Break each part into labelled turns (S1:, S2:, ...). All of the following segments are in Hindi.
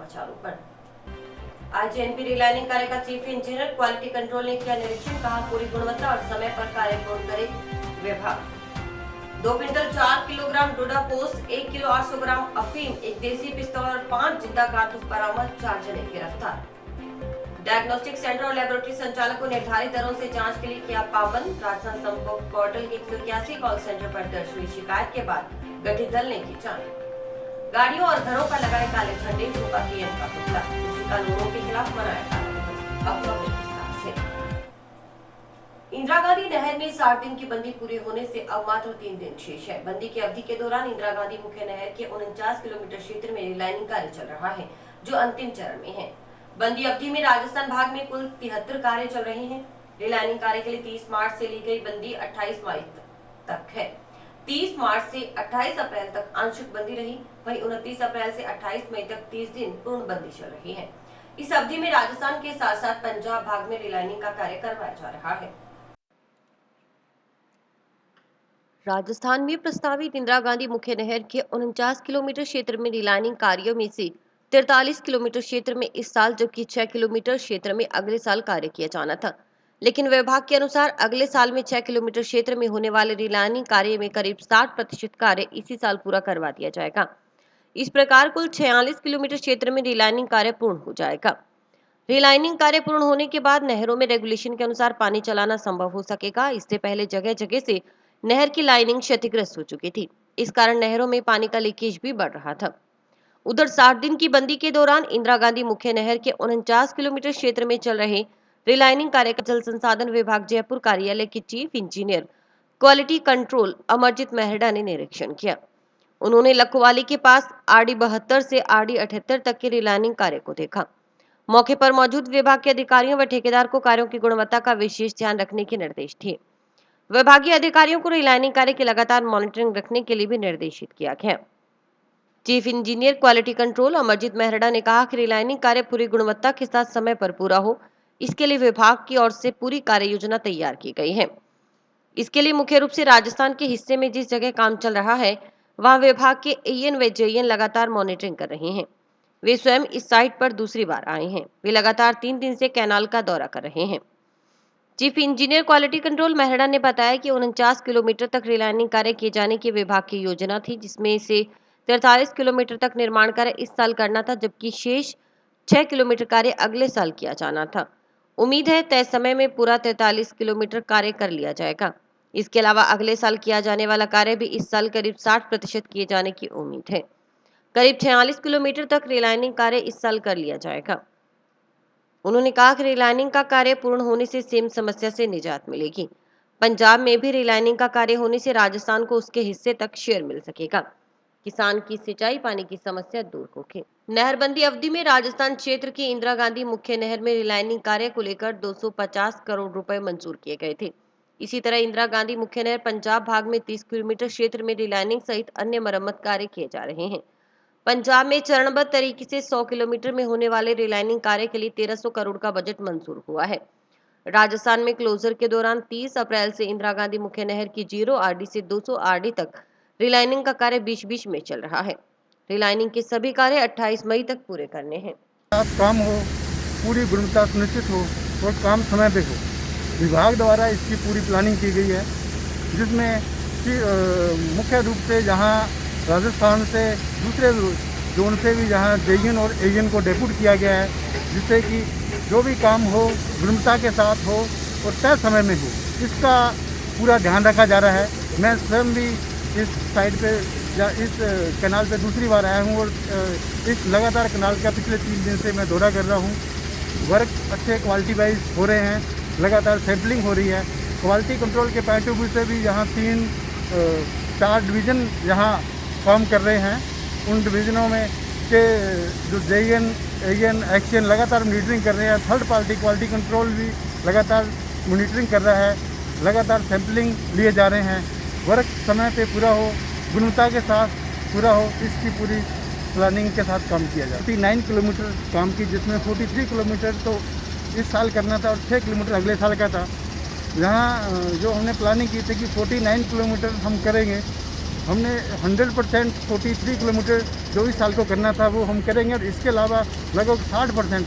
S1: वृक्षारोपण। आज जेएनपी रिलाइनिंग कार्य का चीफ इंजीनियर क्वालिटी कंट्रोल ने किया निरीक्षण। कहा पूरी गुणवत्ता और समय पर कार्य पूर्ण करे विभाग। 2 क्विंटल 4 किलोग्राम डोडा पोस्ट, 1 किलो 800 ग्राम अफीम, एक देसी पिस्तौल और 5 जिंदा कारतूस बरामद, 4 जने गिरफ्तार। डायग्नोस्टिक सेंटर और लेबोरेटरी संचालक को निर्धारित दरों से जांच के लिए किया पाबंद। राजस्थान संपर्क पोर्टल के 81 कॉल सेंटर पर दर्ज हुई शिकायत के बाद गठित दल ने की जांच। गाड़ियों और घरों पर लगाए काले झंडे, फूका पीएम का पुतला। कृषि कानूनों के खिलाफ मनाया काला दिवस। अब विस्तार से। इंदिरा गांधी नहर में 60 दिन की बंदी पूरी होने से अब मात्र 3 दिन शेष है। बंदी की अवधि के दौरान इंदिरा गांधी मुख्य नहर के 49 किलोमीटर क्षेत्र में रिलाइनिंग कार्य चल रहा है, जो अंतिम चरण में है। बंदी अवधि में राजस्थान भाग में कुल 73 कार्य चल रहे हैं। रिलाइनिंग कार्य के लिए 30 मार्च से ली गई बंदी 28 मई तक है। 30 मार्च से 28 अप्रैल तक आंशिक बंदी रही, वहीं 29 अप्रैल से 28 मई तक 30 दिन पूर्ण बंदी चल रही है। इस अवधि में राजस्थान के साथ साथ पंजाब भाग में रिलाइनिंग का कार्य करवाया जा रहा है। राजस्थान में प्रस्तावित इंदिरा गांधी मुख्य नहर के 49 किलोमीटर क्षेत्र में रिलाइनिंग कार्यों में से 43 किलोमीटर क्षेत्र में इस साल, जबकि 6 किलोमीटर क्षेत्र में अगले साल कार्य किया जाना था। लेकिन विभाग के अनुसार अगले साल में 6 किलोमीटर क्षेत्र में होने वाले रिलाइनिंग कार्य में करीब 60% कार्य इसी साल पूरा करवा दिया जाएगा। इस प्रकार कुल 46 किलोमीटर क्षेत्र में रिलाइनिंग कार्य पूर्ण हो जाएगा। रिलाइनिंग कार्य पूर्ण होने के बाद नहरों में रेगुलेशन के अनुसार पानी चलाना संभव हो सकेगा। इससे पहले जगह जगह से नहर की लाइनिंग क्षतिग्रस्त हो चुकी थी। इस कारण नहरों में पानी का लीकेज भी बढ़ रहा था। उधर 60 दिन की बंदी के दौरान इंदिरा गांधी मुख्य नहर के 49 किलोमीटर क्षेत्र में चल रहे रिलाइनिंग कार्य का जल संसाधन विभाग जयपुर कार्यालय के chief engineer quality control Amarjeet Mehrada ने निरीक्षण किया। उन्होंने लखवाली के पास आरडी 72 से आरडी 78 तक के रिलाइनिंग कार्य को देखा। मौके पर मौजूद विभाग के अधिकारियों व ठेकेदार को कार्यों की गुणवत्ता का विशेष ध्यान रखने के निर्देश दिए। विभागीय अधिकारियों को रिलाइनिंग कार्य की लगातार मॉनिटरिंग रखने के लिए भी निर्देशित किया गया। Chief engineer quality control Amarjeet Mehrada ने कहा कि रिलाइनिंग कार्य पूरी गुणवत्ता के साथ समय पर पूरा हो, इसके लिए विभाग की ओर से पूरी कार्य योजना तैयार की गई है। इसके लिए मुख्य रूप से राजस्थान के हिस्से में जिस जगह काम चल रहा है, वहां विभाग के एएन व जेईएन लगातार मॉनिटरिंग कर रहे हैं। वे स्वयं इस साइट पर दूसरी बार आए हैं। वे लगातार 3 दिन से कैनाल का दौरा कर रहे हैं। Chief engineer quality control Mehrada ने बताया कि 49 किलोमीटर तक रिलाइनिंग कार्य किए जाने की विभाग की योजना थी, जिसमें से 43 किलोमीटर तक निर्माण कार्य इस साल करना था, जबकि शेष 6 किलोमीटर कार्य अगले साल किया जाना था। उम्मीद है तय समय में पूरा 43 किलोमीटर कार्य कर लिया जाएगा। इसके अलावा अगले साल किया जाने वाला कार्य भी इस साल करीब 60% किए जाने की उम्मीद है। करीब 46 किलोमीटर तक रिलाइनिंग कार्य इस साल कर लिया जाएगा। उन्होंने कहा कि रिलाइनिंग का कार्य पूर्ण होने से सेम समस्या से निजात मिलेगी। पंजाब में भी रिलाइनिंग का कार्य होने से राजस्थान को उसके हिस्से तक शेयर मिल सकेगा। किसान की सिंचाई पानी की समस्या दूर होगी। नहरबंदी अवधि में राजस्थान क्षेत्र की इंदिरा गांधी मुख्य नहर में रिलाइनिंग कार्य को लेकर 250 करोड़ रुपए मंजूर किए गए थे। इसी तरह इंदिरा गांधी मुख्य नहर पंजाब भाग में 30 किलोमीटर क्षेत्र में रिलाइनिंग सहित अन्य मरम्मत कार्य किए जा रहे हैं। पंजाब में चरणबद्ध तरीके से 100 किलोमीटर में होने वाले रिलाइनिंग कार्य के लिए 1300 करोड़ का बजट मंजूर हुआ है। राजस्थान में क्लोजर के दौरान 30 अप्रैल से इंदिरा गांधी मुख्य नहर की 0 आरडी से 200 आरडी तक रिलाइनिंग का कार्य बीच बीच में चल रहा है। रिलाइनिंग के सभी कार्य 28 मई तक पूरे करने हैं।
S2: काम हो, पूरी गुणवत्ता सुनिश्चित हो और काम समय पे हो। विभाग द्वारा इसकी पूरी प्लानिंग की गई है, जिसमें मुख्य रूप से जहां राजस्थान से दूसरे जोन से भी जहां जेईएन और एईएन को डेप्यूट किया गया है, जिससे कि जो भी काम हो गुणवत्ता के साथ हो और तय समय में हो, इसका पूरा ध्यान रखा जा रहा है। मैं स्वयं भी इस साइड पे या इस कैनाल पे दूसरी बार आया हूँ और इस लगातार कैनाल का पिछले 3 दिन से मैं दौरा कर रहा हूँ। वर्क अच्छे क्वालिटी वाइज हो रहे हैं, लगातार सैम्पलिंग हो रही है। क्वालिटी कंट्रोल के पॉइंट ऑफ व्यू से भी यहाँ 3-4 डिवीज़न यहाँ काम कर रहे हैं। उन डिवीज़नों में के जो जेईएन एईएन एक्शन लगातार मॉनिटरिंग कर रहे हैं। थर्ड पार्टी क्वालिटी कंट्रोल भी लगातार मॉनिटरिंग कर रहा है, लगातार सैम्पलिंग लिए जा रहे हैं। वर्क समय पे पूरा हो, गुणवत्ता के साथ पूरा हो, इसकी पूरी प्लानिंग के साथ काम किया जाए। 49 किलोमीटर काम की, जिसमें 43 किलोमीटर तो इस साल करना था और 6 किलोमीटर अगले साल का था। यहाँ जो हमने प्लानिंग की थी कि 49 किलोमीटर हम करेंगे हमने 100% 43 किलोमीटर जो इस साल को करना था वो हम करेंगे, और इसके अलावा लगभग 60%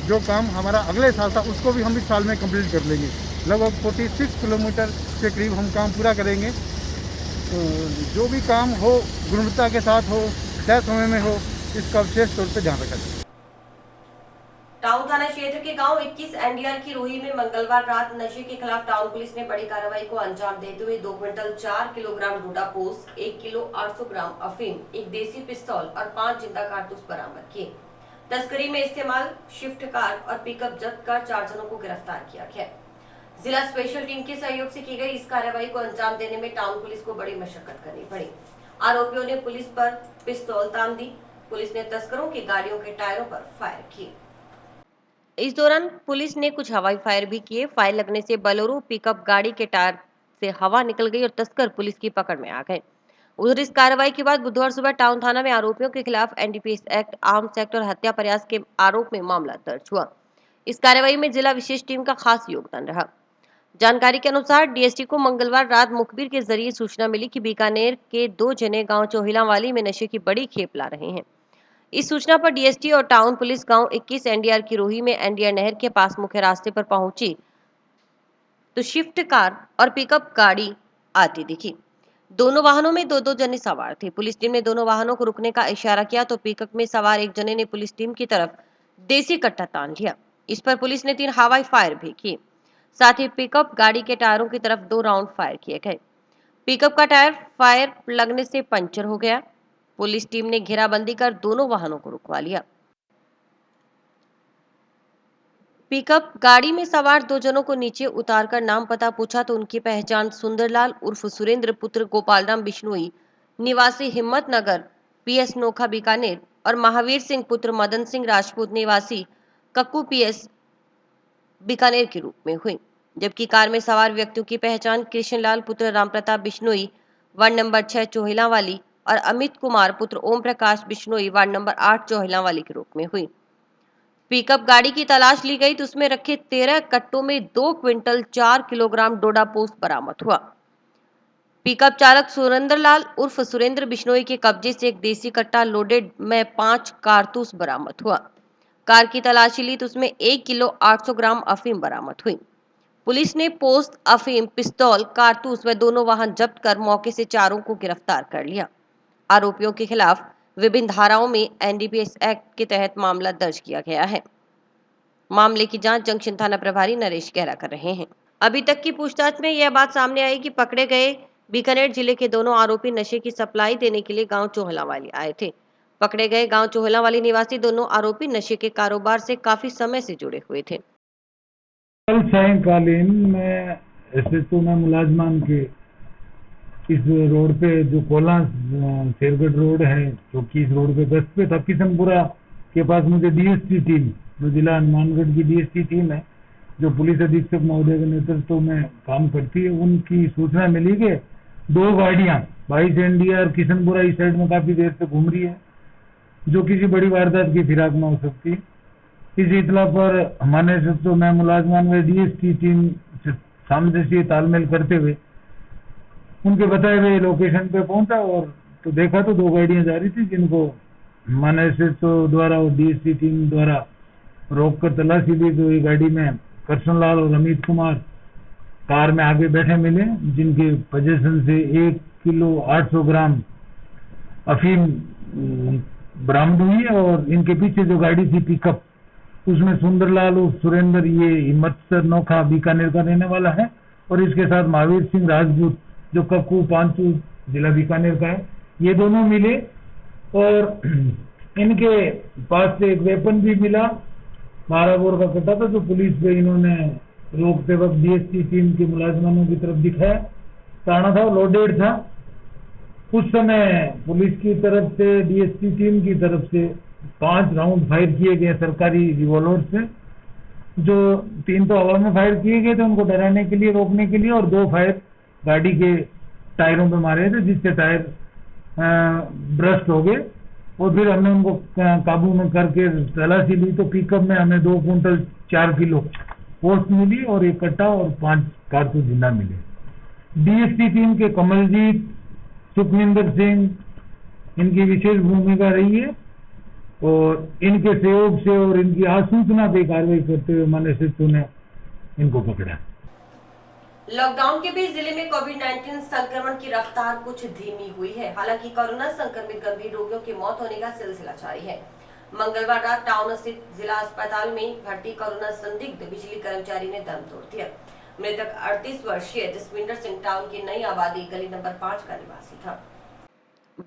S2: जो काम हमारा अगले साल था उसको भी हम इस साल में कंप्लीट कर लेंगे। लगभग 46 किलोमीटर के करीब हम काम पूरा करेंगे। जो भी काम हो गुणवत्ता के साथ हो, तय समय में हो, इसका विशेष तौर पर ध्यान रखा जाए।
S1: टाउन थाना क्षेत्र के गांव 21 एनडीआर की रोही में मंगलवार रात नशे के खिलाफ टाउन पुलिस ने बड़ी कार्रवाई को अंजाम देते हुए 2 क्विंटल 4 किलोग्राम डोडा पोस्ट, 1 किलो 800 ग्राम अफीम, एक देसी पिस्तौल और 5 जिंदा कारतूस बरामद किए। तस्करी में इस्तेमाल शिफ्ट कार और पिकअप जब्त कर 4 जनों को गिरफ्तार किया गया। जिला स्पेशल टीम के सहयोग से की गई इस कार्रवाई को अंजाम देने में टाउन पुलिस को बड़ी मशक्कत करनी पड़ी। आरोपियों ने पुलिस पर पिस्तौल तान दी। पुलिस ने तस्करों की गाड़ियों के टायरों पर फायर किए। इस दौरान पुलिस ने कुछ हवाई फायर भी किए। फायर लगने से बोलेरो पिकअप गाड़ी के टायर से हवा निकल गई और तस्कर पुलिस की पकड़ में आ गए। उधर इस कार्रवाई के बाद बुधवार सुबह टाउन थाना में आरोपियों के खिलाफ एनडीपीएस एक्ट, आर्म्स एक्ट और हत्या प्रयास के आरोप में मामला दर्ज हुआ। इस कार्रवाई में जिला विशेष टीम का खास योगदान रहा। जानकारी के अनुसार डीएसटी को मंगलवार रात मुखबिर के जरिए सूचना मिली कि बीकानेर के 2 जने गांव चोहिलावाली में नशे की बड़ी खेप ला रहे हैं। इस सूचना पर डीएसटी और टाउन पुलिस गांव 21 एनडीआर की रोही में एनडीआर नहर के पास मुख्य रास्ते पर पहुंची तो शिफ्ट कार और पिकअप गाड़ी आती दिखी। दोनों वाहनों में 2-2 जने सवार थे। पुलिस टीम ने दोनों वाहनों को रुकने का इशारा किया तो पिकअप में सवार एक जने ने पुलिस टीम की तरफ देसी कट्टा तान लिया। इस पर पुलिस ने 3 हवाई फायर भी किए। साथ ही पिकअप गाड़ी के टायरों की तरफ 2 राउंड फायर किए गए। पिकअप का टायर फायर लगने से पंचर हो गया। पुलिस टीम ने घेराबंदी कर दोनों वाहनों को रुकवा लिया। पिकअप गाड़ी में सवार 2 जनों को नीचे उतारकर नाम पता पूछा तो उनकी पहचान सुंदरलाल उर्फ सुरेंद्र पुत्र गोपालराम बिश्नोई निवासी हिम्मतनगर पीएस नोखा बीकानेर और महावीर सिंह पुत्र मदन सिंह राजपूत निवासी कक्कू पीएस बीकानेर के रूप में हुई। जबकि कार में सवार व्यक्तियों की पहचान कृष्णलाल पुत्र रामप्रताप बिश्नोई वार्ड नंबर 6 चोहिलावाली और अमित कुमार पुत्र ओम प्रकाश बिश्नोई वार्ड नंबर 8 चोहिलावाली के रूप में हुई। पिकअप गाड़ी की तलाश ली गई तो उसमें रखे 13 कट्टों में 2 क्विंटल 4 किलोग्राम डोडा पोस्ट बरामद हुआ। पिकअप चालक सुरेंद्रलाल उर्फ सुरेंद्र बिश्नोई के कब्जे से एक देसी कट्टा लोडेड में 5 कारतूस बरामद हुआ। कार की तलाशी ली तो उसमें 1 किलो 800 ग्राम अफीम बरामद हुई। पुलिस ने पोस्ट, अफीम, पिस्तौल, कारतूस व दोनों वाहन जब्त कर मौके से चारों को गिरफ्तार कर लिया। आरोपियों के खिलाफ विभिन्न धाराओं में एनडीपीएस एक्ट के तहत मामला दर्ज किया गया है। मामले की जांच जंक्शन थाना प्रभारी नरेश गहरा कर रहे हैं। अभी तक की पूछताछ में यह बात सामने आई कि पकड़े गए बीकानेर जिले के दोनों आरोपी नशे की सप्लाई देने के लिए गांव चोहलावाली आए थे। पकड़े गए गांव चोहलावाली निवासी दोनों आरोपी नशे के कारोबार से काफी समय से जुड़े हुए थे।
S3: कल सायंकालीन में एसएचओ में मुलाजमान के इस रोड पे जो कोला शेरगढ़ रोड है, जो कि इस रोड पे गश्त पे था, किशनपुरा के पास मुझे डीएसटी टीम, जो जिला हनुमानगढ़ की डीएसटी टीम है, जो पुलिस अधीक्षक महोदय के नेतृत्व में काम करती है, उनकी सूचना मिली कि 2 गाड़ियां 22 एनडीआर किशनपुरा इस साइड में काफी देर से घूम रही है, जो किसी बड़ी वारदात की फिराक में हो सकती है। इस इतला पर हमारे नेतृत्व में मुलाजमान व डीएसटी टीम सामंजस्य तालमेल करते हुए उनके बताए हुए लोकेशन पे पहुंचा और तो देखा तो 2 गाड़ियां जा रही थी, जिनको हमारे नेतृत्व द्वारा और डीएसटी टीम द्वारा रोककर तलाशी ली। तो ये गाड़ी में कृष्णलाल और अमित कुमार कार में आगे बैठे मिले, जिनके पोजीशन से 1 किलो 800 ग्राम अफीम बरामद हुई और इनके पीछे जो गाड़ी थी पिकअप, उसमें सुंदरलाल और सुरेंद्र, ये हिम्मतसर नोखा बीकानेर का रहने वाला है, और इसके साथ महावीर सिंह राजपूत जो कक्कू पांचू जिला बीकानेर का है, ये दोनों मिले और इनके पास से एक वेपन भी मिला, 12 बोर का कट्टा था, जो पुलिस पे इन्होंने रोकते वक्त डीएसटी टीम के मुलाजमानों की तरफ दिखाया। ताना था, लोडेड था। उस समय पुलिस की तरफ से, डीएसटी टीम की तरफ से 5 राउंड फायर किए गए सरकारी रिवॉल्वर से, जो 3 तो हवा में फायर किए गए थे उनको डराने के लिए, रोकने के लिए, और 2 फायर गाड़ी के टायरों पे मारे थे, जिससे टायर ब्रस्ट हो गए। और फिर हमने उनको काबू में करके तलाशी ली तो पिकअप में हमें 2 क्विंटल 4 किलो पोस्ट मिली और 1 कट्टा और 5 कारतूस जिंदा मिले। डीएसपी टीम के कमलजीत, सुखविंदर सिंह, इनकी विशेष भूमिका रही है और इनके सहयोग से और इनकी आसूचना पे कार्रवाई करते हुए माननीय एसएसपी ने इनको पकड़ा।
S1: लॉकडाउन के बीच जिले में कोविड-19 संक्रमण की रफ्तार कुछ धीमी हुई है। हालांकि कोरोना संक्रमित गंभीर रोगियों की मौत होने का सिलसिला जारी है। मंगलवार रात टाउन स्थित जिला अस्पताल में भर्ती कोरोना संदिग्ध बिजली कर्मचारी ने दम तोड़ दिया। मृतक 38 वर्षीय जसविंदर सिंह टाउन की नई आबादी गली नंबर 5 का निवासी था।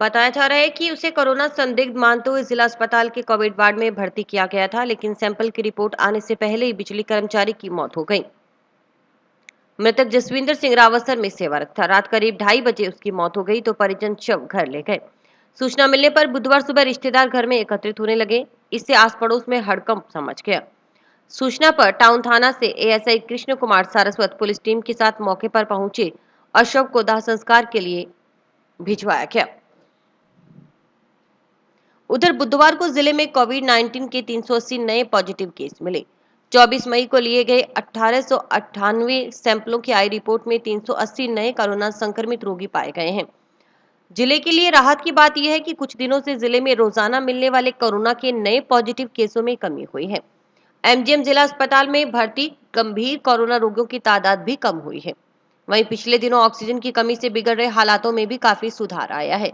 S1: बताया जा रहा है कि उसे कोरोना संदिग्ध मानते हुए जिला अस्पताल के कोविड वार्ड में भर्ती किया गया था, लेकिन सैंपल की रिपोर्ट आने से पहले ही बिजली कर्मचारी की मौत हो गई। मृतक जसविंदर सिंह रावसर में सेवारत था। रात करीब 2:30 बजे उसकी मौत हो गई तो परिजन शव घर ले गए। सूचना मिलने पर बुधवार सुबह रिश्तेदार घर में एकत्रित होने लगे। इससे आस पड़ोस में हड़कंप मच गया। सूचना पर टाउन थाना से ASI Krishna Kumar Saraswat police team के साथ मौके पर पहुंचे और शव को दाह संस्कार के लिए भिजवाया गया। उधर बुधवार को जिले में कोविड-19 के 380 नए पॉजिटिव केस मिले। 24 मई को लिए गए 1898 सैंपलों की आई रिपोर्ट में 380 नए कोरोना संक्रमित रोगी पाए गए हैं। जिले के लिए राहत की बात यह है कि कुछ दिनों से जिले में रोजाना मिलने वाले कोरोना के नए पॉजिटिव केसों में कमी हुई है। एमजीएम जिला अस्पताल में भर्ती गंभीर कोरोना रोगियों की तादाद भी कम हुई है। वहीं पिछले दिनों ऑक्सीजन की कमी से बिगड़ रहे हालातों में भी काफी सुधार आया है।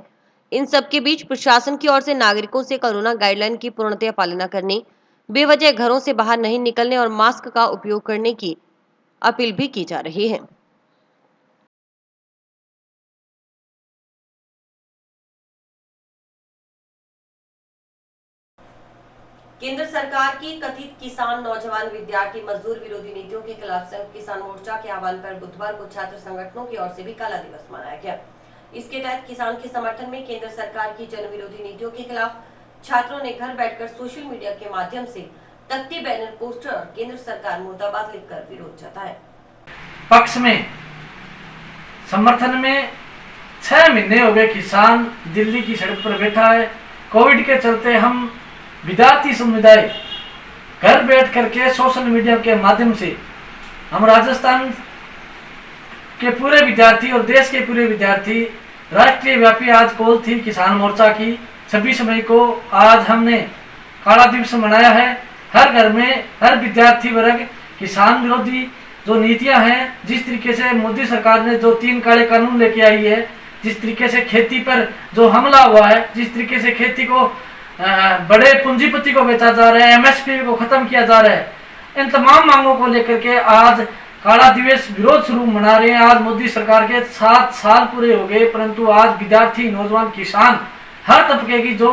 S1: इन सब के बीच प्रशासन की ओर से नागरिकों से कोरोना गाइडलाइन की पूर्णतः पालना करने, बेवजह घरों से बाहर नहीं निकलने और मास्क का उपयोग करने की अपील भी की जा रही है। केंद्र सरकार की कथित किसान, नौजवान, विद्यार्थी, मजदूर विरोधी नीतियों के खिलाफ संयुक्त किसान मोर्चा के आह्वान पर बुधवार को छात्र संगठनों की ओर से भी काला दिवस मनाया गया। इसके तहत किसान के समर्थन में केंद्र सरकार की जन विरोधी नीतियों के खिलाफ छात्रों ने घर बैठकर सोशल मीडिया के माध्यम से तख्ती, बैनर, पोस्टर और केंद्र सरकार मुर्दाबाद लिखकर विरोध जताया।
S4: पक्ष में समर्थन में 6 महीने हो गए किसान दिल्ली की सड़क पर बैठा है। कोविड के चलते हम विद्यार्थी समुदाय घर बैठ करके सोशल मीडिया के माध्यम से हम राजस्थान के पूरे विद्यार्थी और देश के पूरे विद्यार्थी राष्ट्रीय व्यापी आज कॉल थी किसान मोर्चा की। 26 मई को आज हमने काला दिवस मनाया है। हर घर में हर विद्यार्थी वर्ग किसान विरोधी जो नीतियां हैं, जिस तरीके से मोदी सरकार ने जो 3 काले कानून लेके आई है, जिस तरीके से खेती पर जो हमला हुआ है, जिस तरीके से खेती को बड़े पूंजीपति को बेचा जा रहा है, एमएसपी को खत्म किया जा रहा है, इन तमाम मांगों को लेकर के आज काला दिवस विरोध स्वरूप मना रहे हैं। आज मोदी सरकार के 7 साल पूरे हो गए, परंतु आज विद्यार्थी, नौजवान, किसान हर तबके की जो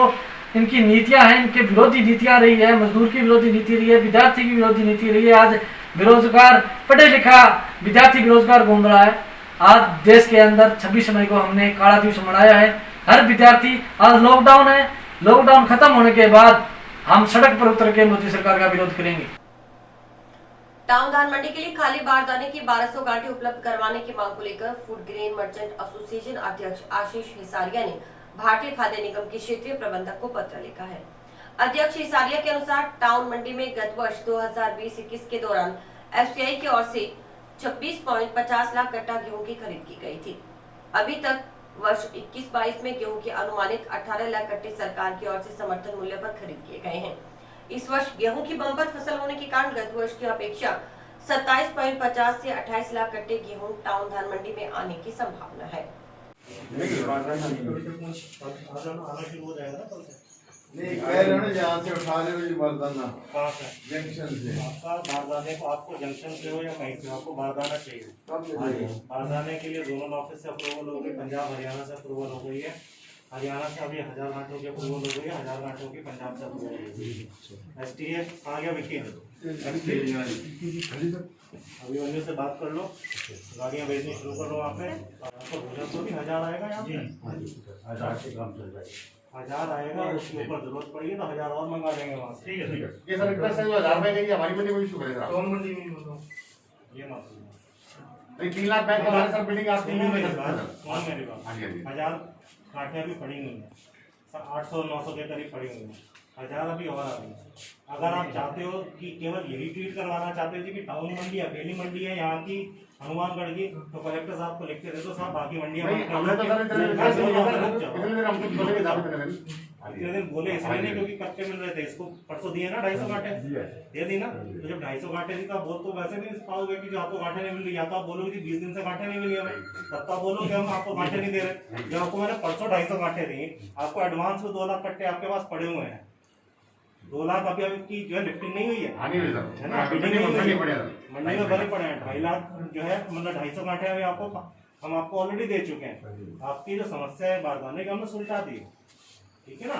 S4: इनकी नीतियां हैं, इनके विरोधी नीतियां रही है, मजदूर की विरोधी नीति रही है, विद्यार्थी की विरोधी नीति रही है। आज बेरोजगार पढ़े लिखा विद्यार्थी बेरोजगार घूम रहा है। आज देश के अंदर 26 मई को हमने काला दिवस मनाया है। हर विद्यार्थी, आज लॉकडाउन है, लॉकडाउन खत्म होने के बाद हम सड़क पर उतर के मोदी सरकार का विरोध करेंगे।
S1: टाउन धान मंडी के लिए खाली बारदाने की 1200 गांठें उपलब्ध करवाने की मांग को लेकर फूड ग्रेन मर्चेंट एसोसिएशन अध्यक्ष आशीष हिसारिया ने भारतीय खाद्य निगम के क्षेत्रीय प्रबंधक को पत्र लिखा है। अध्यक्ष हिसारिया के अनुसार टाउन मंडी में गत वर्ष 2020-21 के दौरान एफसीआई की ओर से 26.50 लाख कट्टा गेहूं की खरीद की गई थी। अभी तक वर्ष 21-22 में गेहूं के अनुमानित 18 लाख कट्टे सरकार की ओर से समर्थन मूल्य पर खरीद किए गए हैं। इस वर्ष गेहूं की बम्पर फसल होने के कारण गत वर्ष की अपेक्षा 27.50 से 28 लाख कट्टे गेहूं टाउन धान मंडी में आने की संभावना है।
S2: नहीं कह रहे हो यहाँ से उठा रहे हो जी बारदाना जंक्शन से।
S5: आपका बारदाने को आपको जंक्शन से हो या कहीं से आपको बारदाना चाहिए। बारदाने के लिए जोनल ऑफिस से अप्रूवल हो गई, पंजाब हरियाणा से अप्रूवल हो गई है। हरियाणा से अभी 1000 गांठों की अप्रूवल हो गई है, 1000 गांठों की पंजाब से अप्रूवल हो गई है। एसटीए आ गया वकील, अभी उन्हीं से बात कर लो, गाड़ियाँ भेजनी शुरू कर लो। वहाँ पे आपको भोजन तो भी 1000 आएगा, यहाँ 1000 से कम चल जाएगा, 1000 आएगा। उसके ऊपर जरूरत पड़ेगी तो 1000 और मंगा लेंगे वहाँ से। ठीक है ठीक है। ये सर इतना सही 1000 रुपए गई हमारी मंडी में इशू करेगा। कौन मंडी में बोलो ये मत नहीं 3 लाख बैंक हमारे सर बिल्डिंग आप 3 में मेरी बात 1000 गांठें भी पड़ी हुई हैं, 800-900 के करीब पड़ी हुई हैं। 1000 अभी और आ गई। अगर आप चाहते हो कि केवल यही ट्रीट करवाना चाहते हो कि टाउन मंडी अकेली मंडी है यहाँ की हनुमानगढ़ की, तो कलेक्टर साहब को लिख के दे दो साहब बाकी मंडियां इतने दिन बोले इसलिए नहीं क्योंकि कच्चे मिल रहे थे। इसको परसों दिए ना 250 गांठे दे दी ना, तो जब 250 गांठे दी तो आप बोल तो वैसे भी पाओगे कि जो आपको गांठे नहीं मिल रही, या तो आप बोलोगे कि 20 दिन से गांठे नहीं मिली हमें, तब तो आप बोलोगे हम आपको गांठे नहीं दे रहे। जब आपको मैंने परसों 250 गांठे दी, आपको एडवांस में 2 लाख कट्टे आपके पास पड़े हुए हैं। 2 लाख अभी आपकी जो है लिफ्टिंग नहीं हुई है ना, मंडी में भरे पड़े हैं। 2.5 लाख जो है मतलब 250 गांठे अभी आपको हम आपको ऑलरेडी दे चुके हैं। आपकी जो समस्या है बारदाने की हमने सुलझा दी, ठीक है ना।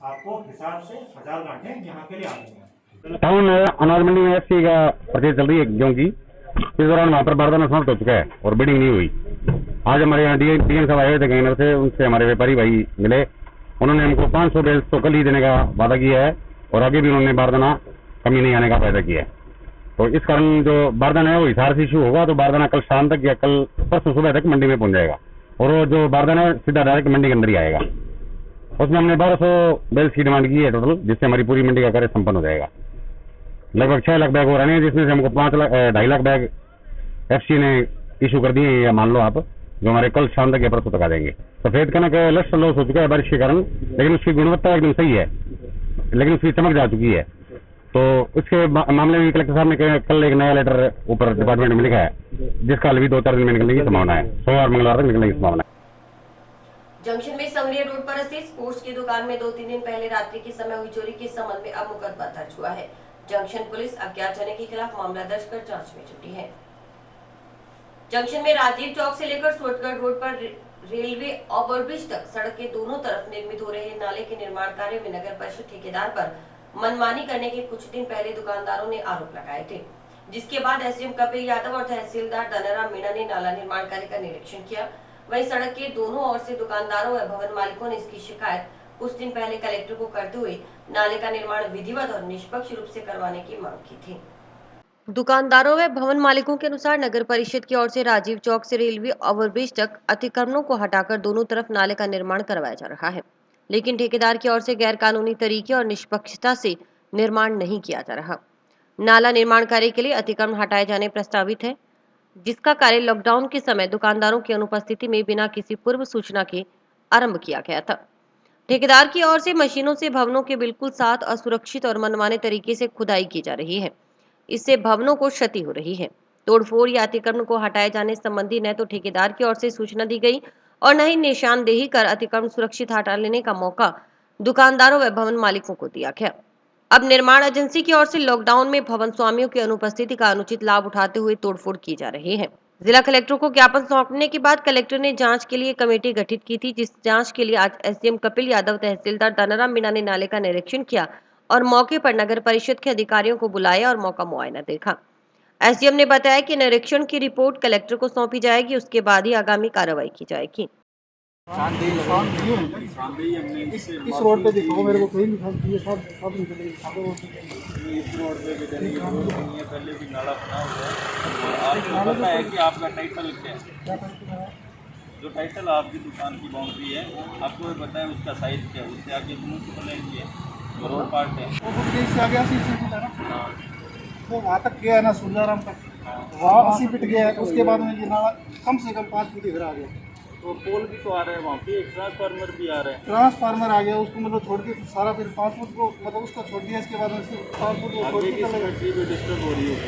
S5: आपको हिसाब से 1000 गांठे यहाँ के लिए आ गए।
S6: टाउन अनाज मंडी में एफसी का परचेज चल रही है गेहूं की। इस दौरान वहाँ पर बारदाना समाप्त हो चुका है और बिडिंग नहीं हुई। आज हमारे यहाँ डीएम साहब आए थे गैनर से, उनसे हमारे व्यापारी भाई मिले। उन्होंने हमको 500 बेल्स तो कल ही देने का वादा किया है और आगे भी उन्होंने बारदाना कमी नहीं आने का वादा किया है। तो इस कारण जो बारदाना है वो हिसार से इशू होगा, तो बारदाना कल शाम तक या कल परसों सुबह तक मंडी में पहुंच जाएगा और वो जो बारदाना है सीधा डायरेक्ट मंडी के अंदर ही आएगा। उसमें हमने 1200 बेल्स की डिमांड की है टोटल, जिससे हमारी पूरी मंडी का कार्य संपन्न हो जाएगा। लगभग 6 लाख बैग हो रहे हैं, जिसमें से हमको 2.5 लाख बैग एफसी ने इशू कर दिए हैं, या मान लो आप, जो हमारे कल शाम तक या परसों तक आ जाएंगे। सफेद कनक लस्ट लॉस हो चुका है बारिश के कारण, लेकिन उसकी गुणवत्ता एकदम सही है, लेकिन उसकी चमक जा चुकी है। तो उसके मामले में कलेक्टर साहब ने कल एक नया लेटर ऊपर डिपार्टमेंट में लिखा है, जिसका अभी 2-4 दिन में निकलने की संभावना है। सोमवार मंगलवार तक निकलने की संभावना है।
S1: जंक्शन में संगरिया रोड पर स्थित स्पोर्ट्स की दुकान में 2-3 दिन पहले रात्रि के समय हुई चोरी के संबंध में अब मुकदमा दर्ज हुआ है। जंक्शन पुलिस अज्ञात जने के खिलाफ मामला दर्ज कर जांच में जुटी है। जंक्शन में राजीव चौक से लेकर सोटगढ़ रोड पर रेलवे ओवरब्रिज तक सड़क के दोनों तरफ निर्मित हो रहे नाले के निर्माण कार्य में नगर परिषद ठेकेदार पर मनमानी करने के कुछ दिन पहले दुकानदारों ने आरोप लगाए थे, जिसके बाद एसडीएम कपिल यादव और तहसीलदार धनाराम मीणा ने नाला निर्माण कार्य का निरीक्षण किया। वहीं सड़क के दोनों ओर से दुकानदारों व भवन मालिकों ने इसकी शिकायत कुछ दिन पहले कलेक्टर को करते हुए नाले का निर्माण विधिवत और निष्पक्ष रूप से करवाने की मांग की थी। दुकानदारों व भवन मालिकों के अनुसार नगर परिषद की ओर से राजीव चौक से रेलवे ओवरब्रिज तक अतिक्रमणों को हटाकर दोनों तरफ नाले का निर्माण करवाया जा रहा है, लेकिन ठेकेदार की ओर से गैर कानूनी तरीके और निष्पक्षता से निर्माण नहीं किया जा रहा। नाला निर्माण कार्य के लिए अतिक्रमण हटाए जाने प्रस्तावित है, जिसका कार्य लॉकडाउन के समय दुकानदारों की अनुपस्थिति में बिना किसी पूर्व सूचना के आरंभ किया गया था। ठेकेदार की ओर से मशीनों से भवनों के बिल्कुल साथ असुरक्षित और मनमाने तरीके से खुदाई की जा रही है। इससे भवनों को क्षति हो रही है। तोड़फोड़ या अतिक्रमण को हटाए जाने संबंधी न तो ठेकेदार की ओर से सूचना दी गई और न ही निशानदेही कर अतिक्रमण सुरक्षित हटा लेने का मौका दुकानदारों व भवन मालिकों को दिया गया। अब निर्माण एजेंसी की ओर से लॉकडाउन में भवन स्वामियों की अनुपस्थिति का अनुचित लाभ उठाते हुए तोड़फोड़ की जा रही है। जिला कलेक्टर को ज्ञापन सौंपने के बाद कलेक्टर ने जांच के लिए कमेटी गठित की थी, जिस जांच के लिए आज एसडीएम कपिल यादव, तहसीलदार धनाराम मीणा ने नाले का निरीक्षण किया और मौके पर नगर परिषद के अधिकारियों को बुलाया और मौका मुआयना देखा। एसडीएम ने बताया कि निरीक्षण की रिपोर्ट कलेक्टर को सौंपी जाएगी, उसके बाद ही आगामी कार्रवाई की जाएगी।
S2: इस रोड पे दिखाओ मेरे को, कोई नहीं, सब
S7: इस रोड पे भी देने की जरूरत नहीं है, पहले भी नाला बना हुआ है। और आपको पता है कि आपका टाइटल क्या है? जो टाइटल आपकी दुकान की बाउंड्री है, आपको भी पता है उसका साइज क्या है। उससे आगे म्यूनसिपल एरिया है, रोड पार्ट है,
S2: इससे आगे 80 तो वहाँ तक गया है ना, सुल्लाराम तक, वहाँ 80 फीट गया है। उसके बाद में ये नाला कम से कम 5 फीट इधर आ गया।
S7: तो पोल भी तो आ रहे हैं वहाँ पे, एक ट्रांसफार्मर भी आ रहे हैं।
S2: ट्रांसफार्मर आ गया, उसको मतलब छोड़ के सारा फिर 5 फुट को मतलब उसका छोड़ दिया। इसके बाद में 5 फुट को छोड़ के
S7: फैक्ट्री भी डिस्टर्ब हो रही है।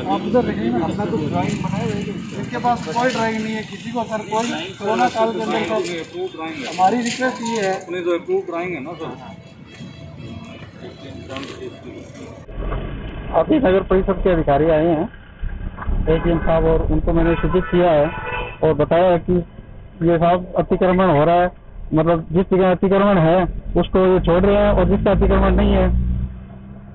S2: आप उधर देखिए ना, अपना तो ड्राइंग बनाए हुए हैं, इनके पास कोई ड्राइंग नहीं है किसी को सर। कोई कोरोना काल के अंदर तो हमारी रिक्वेस्ट ये है,
S7: अपने जो अप्रूव ड्राइंग है ना सर,
S6: अभी नगर परिषद के अधिकारी आए हैं, एसडीएम साहब, और उनको मैंने सूचित किया है और बताया है कि ये साहब अतिक्रमण हो रहा है, मतलब जिस जगह अतिक्रमण है उसको ये छोड़ रहे हैं और जिसका अतिक्रमण नहीं है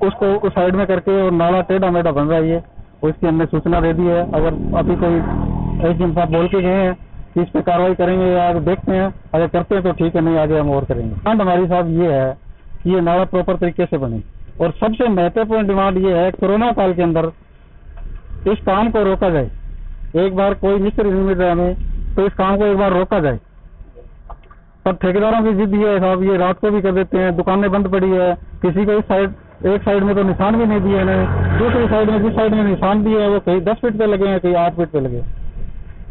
S6: उसको उस साइड में करके और नाला टेढ़ा मेढ़ा बन रहा है। ये उसकी हमने सूचना दे दी है। अगर अभी कोई एसडीएम साहब बोल के गए हैं कि इस पर कार्रवाई करेंगे या देखते हैं, अगर करते हैं तो ठीक है, नहीं आगे हम और करेंगे। डिमांड हमारी साहब ये है कि ये नाला प्रॉपर तरीके से बने, और सबसे महत्वपूर्ण डिमांड ये है कोरोना काल के अंदर इस काम को रोका जाए। एक बार कोई मिस्त्री नहीं मिल रहा हमें, तो इस काम को एक बार रोका जाए।
S8: पर ठेकेदारों की जिद ये है साहब, ये रात को भी कर देते हैं, दुकानें बंद पड़ी है, किसी को एक साइड में तो निशान भी नहीं दिए इन्होंने, दूसरी साइड में जिस साइड में निशान दिए है वो कहीं 10 फीट पे लगे हैं, कहीं 8 फीट पे लगे,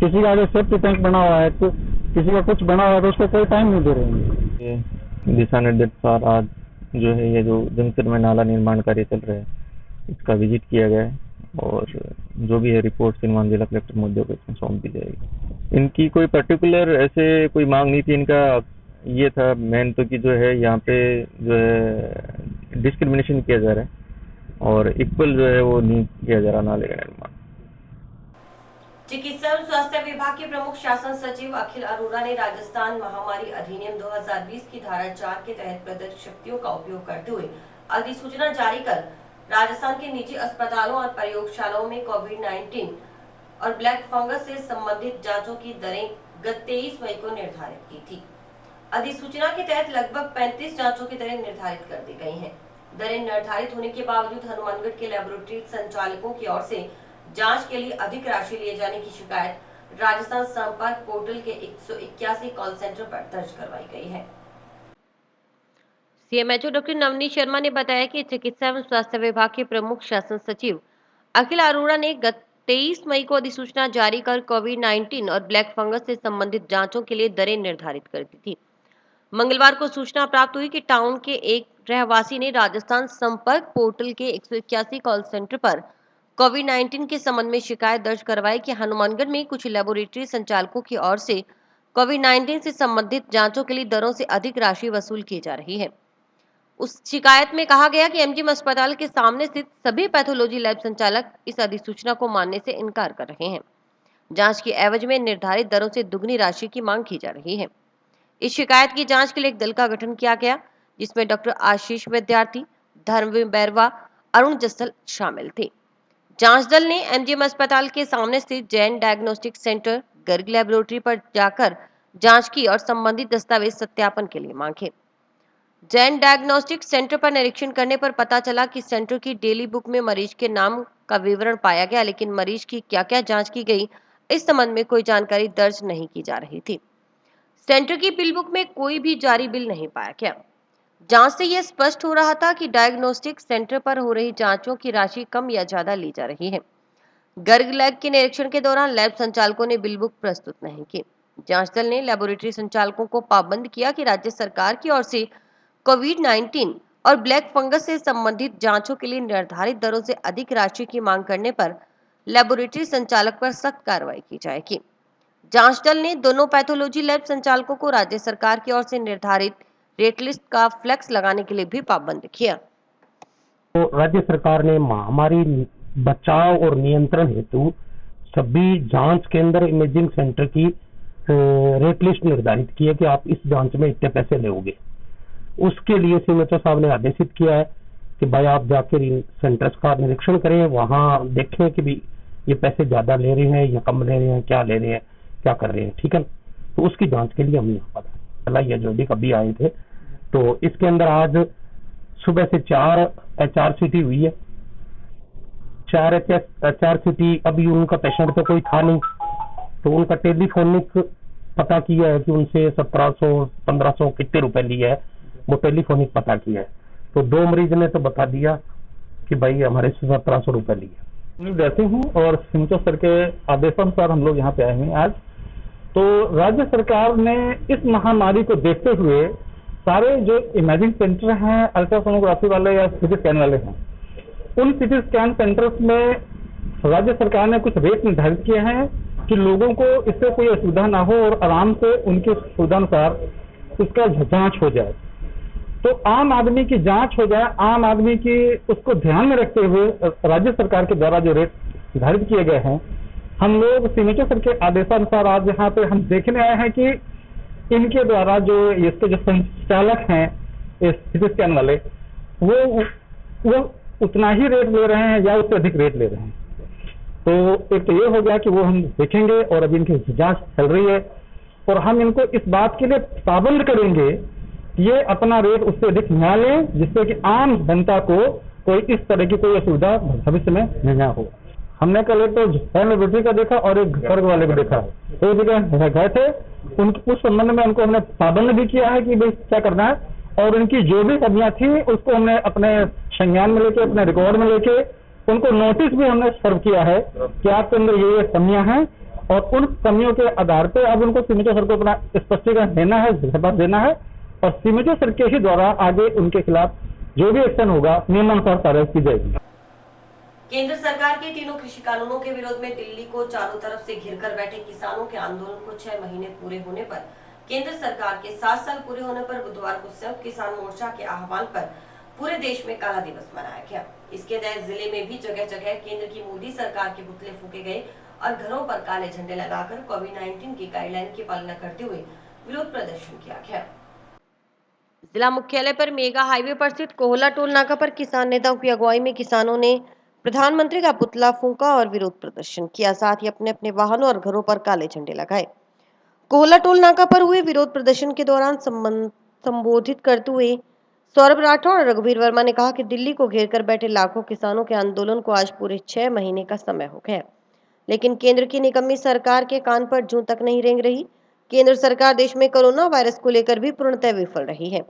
S8: किसी का आगे सेफ्टी टैंक बना हुआ है, तो किसी का कुछ बना हुआ है, तो उसको कोई टाइम नहीं दे रहे हैं।
S9: ये दिशा निर्देश आज जो है ये जो जमशेद में नाला निर्माण कार्य चल रहा है इसका विजिट किया गया है और जो भी है रिपोर्ट सिनवान जिला कलेक्टर महोदय को इसमें सौंप दी जाएगी। इनकी कोई पर्टिकुलर ऐसे कोई मांग नहीं थी, इनका ये था मेन तो कि जो है यहाँ पे जो है डिस्क्रिमिनेशन किया जा रहा है और इक्वल जो है वो नहीं किया जा रहा नाले का निर्माण।
S1: चिकित्सा एवं स्वास्थ्य विभाग के प्रमुख शासन सचिव अखिल अरोड़ा ने राजस्थान महामारी अधिनियम 2020 की धारा 4 के तहत प्रदत्त शक्तियों का उपयोग करते हुए अधिसूचना जारी कर राजस्थान के निजी अस्पतालों और प्रयोगशालाओं में कोविड-19 और ब्लैक फंगस से संबंधित जांचों की दरें गत 23 मई को निर्धारित की थी। अधिसूचना के तहत लगभग 35 जांचों की दरें निर्धारित कर दी गई हैं। दरें निर्धारित होने के बावजूद हनुमानगढ़ के लैबोरेटरी संचालकों की ओर से जांच के लिए अधिक राशि लिए जाने की शिकायत राजस्थान संपर्क पोर्टल के 181 कॉल सेंटर पर दर्ज करवाई गई है। सीएमएचओ डॉक्टर नवनीत शर्मा ने बताया कि चिकित्सा एवं स्वास्थ्य विभाग के प्रमुख शासन सचिव अखिल अरोड़ा ने गत 23 मई को अधिसूचना जारी कर कोविड-19 और ब्लैक फंगस से संबंधित जांचों के लिए दरें निर्धारित कर दी थी। मंगलवार को सूचना प्राप्त हुई कि टाउन के एक रहवासी ने राजस्थान संपर्क पोर्टल के 181 कॉल सेंटर पर कोविड-19 के संबंध में शिकायत दर्ज करवाई कि हनुमानगढ़ में कुछ लैबोरेटरी संचालकों की ओर से कोविड-19 से संबंधित जांचों के लिए दरों से अधिक राशि वसूल की जा रही है। उस शिकायत में कहा गया कि एमजीएम अस्पताल के सामने स्थित सभी पैथोलॉजी लैब संचालक इस अधिसूचना को मानने से इनकार कर रहे हैं। जांच की एवज में निर्धारित दरों से दुगनी राशि की मांग की जा रही है। इस शिकायत की जांच के लिए एक दल का गठन किया गया, जिसमें डॉक्टर आशीष विद्यार्थी, धर्मवीर बैरवा, अरुण जस्सल शामिल थे। जांच दल ने एमजीएम अस्पताल के सामने स्थित Jain diagnostic centre Garg laboratory पर जाकर जांच की और संबंधित दस्तावेज सत्यापन के लिए मांगे। जैन डायग्नोस्टिक सेंटर पर निरीक्षण करने पर पता चला कि सेंटर की डेली बुक में मरीज के नाम का विवरण पाया गया, लेकिन मरीज की क्या-क्या जांच की गई इस संबंध में कोई जानकारी दर्ज नहीं की जा रही थी। सेंटर की बिल बुक में कोई भी जारी बिल नहीं पाया गया। जांच से यह स्पष्ट हो रहा था कि डायग्नोस्टिक सेंटर पर हो रही जांचों की राशि कम या ज्यादा ली जा रही है। गर्ग लैब के निरीक्षण के दौरान लैब संचालकों ने बिल बुक प्रस्तुत नहीं की। जांच दल ने लैबोरेटरी संचालकों को पाबंद किया कि राज्य सरकार की ओर से कोविड-19 और ब्लैक फंगस से संबंधित जांचों के लिए निर्धारित दरों से अधिक राशि की मांग करने पर लैबोरेटरी संचालक पर सख्त कार्रवाई की जाएगी। जांच दल ने दोनों पैथोलॉजी लैब संचालकों को राज्य सरकार की ओर से निर्धारित रेट लिस्ट का फ्लेक्स लगाने के लिए भी पाबंद किया।
S10: तो राज्य सरकार ने महामारी बचाव और नियंत्रण हेतु सभी जांच केंद्र इमेजिंग सेंटर की रेट लिस्ट निर्धारित की है कि आप इस जांच में इतने पैसे लोगे। उसके लिए सीएमएचओ साहब ने आदेशित किया है कि भाई आप जाकर इन सेंटर्स का निरीक्षण करें, वहां देखें कि भी ये पैसे ज्यादा ले रहे हैं या कम ले रहे हैं, क्या ले रहे हैं, क्या कर रहे हैं, ठीक है। तो उसकी जांच के लिए हम यहाँ पता ये जो भी कभी आए थे, तो इसके अंदर आज सुबह से 4 HRCT हुई है। 4 HRCT, अभी उनका पेशेंट तो कोई था नहीं, तो उनका टेलीफोनिक पता किया है कि उनसे 1700-1500 कितने रुपए लिए है, वो टेलीफोनिक पता किया है। तो 2 मरीज ने तो बता दिया कि भाई हमारे से 1700 रुपए लिए।
S8: रहते हूँ और सीएमएचओ सर के आदेशानुसार हम लोग यहाँ पे आए हुए हैं आज। तो राज्य सरकार ने इस महामारी को देखते हुए सारे जो इमेजिंग सेंटर हैं, अल्ट्रासोनोग्राफी वाले या सीटी स्कैन वाले हैं, उन सीटी स्कैन सेंटर्स में राज्य सरकार ने कुछ रेट निर्धारित किए हैं कि लोगों को इससे कोई असुविधा ना हो और आराम से उनकी सुविधानुसार उसका जांच हो जाए। तो आम आदमी की जांच हो जाए, आम आदमी की उसको ध्यान में रखते हुए राज्य सरकार के द्वारा जो रेट निर्धारित किए गए हैं, हम लोग सीएमएचओ सर के आदेशानुसार आज यहाँ पे हम देखने आए हैं कि इनके द्वारा जो इसके जो संचालक हैं इस सीटी स्कैन वाले, वो उतना ही रेट ले रहे हैं या उससे अधिक रेट ले रहे हैं। तो एक तो ये हो गया कि वो हम देखेंगे और अभी इनकी जांच चल रही है और हम इनको इस बात के लिए पाबंद करेंगे ये अपना रेट उससे अधिक न लें, जिससे कि आम जनता को कोई इस तरह की कोई असुविधा भविष्य में न हो। हमने कल एक तो लैबोरेटरी का देखा और एक गर्ग वाले को देखा। एक जगह गए थे, उस संबंध में उनको हमने पाबंद भी किया है कि भाई क्या करना है, और उनकी जो भी कमियां थी उसको हमने अपने संज्ञान में लेके, अपने रिकॉर्ड में लेके उनको नोटिस भी हमने सर्व किया है कि आपके अंदर ये कमियां हैं, और उन कमियों के आधार पे अब उनको सीमेंटो सर को अपना स्पष्टीकरण देना है, जवाब देना है, और सीमेंटो सर के ही द्वारा आगे उनके खिलाफ जो भी एक्शन होगा नियमानुसार कार्रवाई की जाएगी।
S1: केंद्र सरकार के तीनों कृषि कानूनों के विरोध में दिल्ली को चारों तरफ से घिरकर बैठे किसानों के आंदोलन को 6 महीने पूरे होने पर, केंद्र सरकार के 7 साल पूरे होने पर बुधवार को संयुक्त किसान मोर्चा के आह्वान पर पूरे देश में काला दिवस मनाया गया। इसके तहत जिले में भी जगह जगह केंद्र की मोदी सरकार के पुतले फूके गए और घरों पर काले झंडे लगाकर कोविड-19 की गाइडलाइन की पालना करते हुए विरोध प्रदर्शन किया गया। जिला मुख्यालय पर मेगा हाईवे पर स्थित कोहला टोल नाका पर किसान नेताओं की अगुवाई में किसानों ने प्रधानमंत्री का पुतला फूंका और विरोध प्रदर्शन किया। साथ ही अपने अपने वाहनों और घरों पर काले झंडे लगाए। कोहला टोल नाका पर हुए विरोध प्रदर्शन के दौरान संबोधित करते हुए सौरभ राठौड़ और रघुवीर वर्मा ने कहा कि दिल्ली को घेरकर बैठे लाखों किसानों के आंदोलन को आज पूरे 6 महीने का समय हो गया, लेकिन केंद्र की निकम्मी सरकार के कान पर जूं तक नहीं रेंग रही। केंद्र सरकार देश में कोरोना वायरस को लेकर भी पूर्णतः विफल रही है।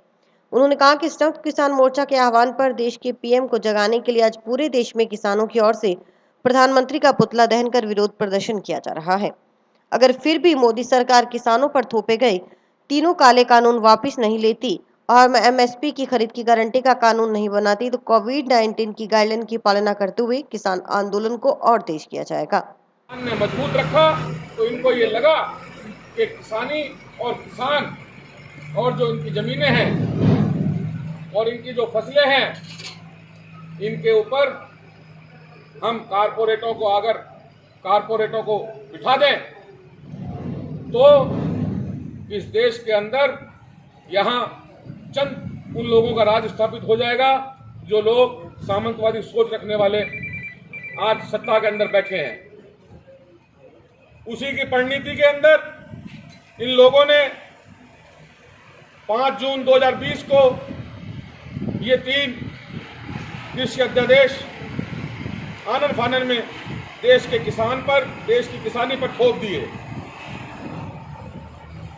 S1: उन्होंने कहा कि संयुक्त किसान मोर्चा के आह्वान पर देश के पीएम को जगाने के लिए आज पूरे देश में किसानों की ओर से प्रधानमंत्री का पुतला दहन कर विरोध प्रदर्शन किया जा रहा है। अगर फिर भी मोदी सरकार किसानों पर थोपे गए तीनों काले कानून वापस नहीं लेती और एमएसपी की खरीद की गारंटी का कानून नहीं बनाती तो कोविड-19 की गाइडलाइन की पालना करते हुए किसान आंदोलन को और तेज किया जाएगा।
S11: ने मजबूत रखा तो इनको ये लगा कि किसानी और किसान और जो इनकी जमीनें हैं और इनकी जो फसलें हैं, इनके ऊपर हम कारपोरेटों को बिठा दें तो इस देश के अंदर यहाँ चंद उन लोगों का राज स्थापित हो जाएगा जो लोग सामंतवादी सोच रखने वाले आज सत्ता के अंदर बैठे हैं। उसी की परिणति के अंदर इन लोगों ने 5 जून 2020 को ये 3 कृषि अध्यादेश आनन फानन में देश के किसान पर, देश की किसानी पर थोप दिए।